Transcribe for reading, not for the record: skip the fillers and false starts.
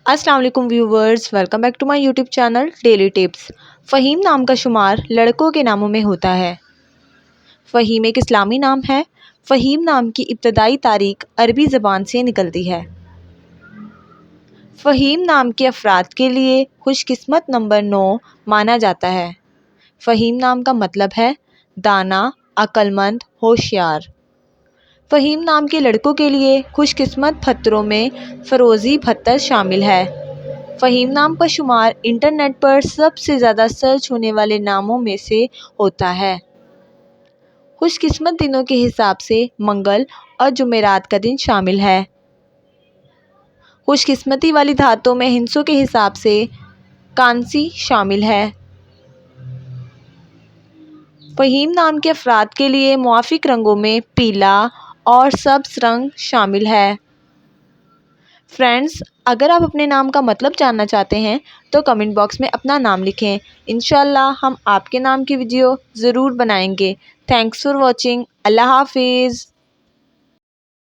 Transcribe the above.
अस्सलाम वालेकुम viewers, welcome back to my YouTube channel daily tips. Faheem नाम का शुमार लड़कों के नामों में होता है। फ़हीम एक इस्लामी नाम है। फ़हीम नाम की इब्तदाई तारीख अरबी ज़बान से निकलती है। फ़हीम नाम के अफराद के लिए खुशकिस्मत नंबर 9 माना जाता है। फ़हीम नाम का मतलब है दाना, अक्लमंद, होशियार। फ़हीम नाम के लड़कों के लिए खुशकिस्मत फतरों में फ़रोज़ी फतर शामिल है। फ़हीम नाम का शुमार इंटरनेट पर सबसे ज़्यादा सर्च होने वाले नामों में से होता है। खुशकिस्मत दिनों के हिसाब से मंगल और जुमेरात का दिन शामिल है। खुशकिस्मती वाली धातों में हिंसों के हिसाब से कांसी शामिल है। फ़हीम नाम के अफराद के लिए मुआफ़िक रंगों में पीला और सब्ज़ रंग शामिल है। फ्रेंड्स, अगर आप अपने नाम का मतलब जानना चाहते हैं तो कमेंट बॉक्स में अपना नाम लिखें। इंशाल्लाह हम आपके नाम की वीडियो ज़रूर बनाएंगे। Thanks for watching. अल्लाह हाफिज़।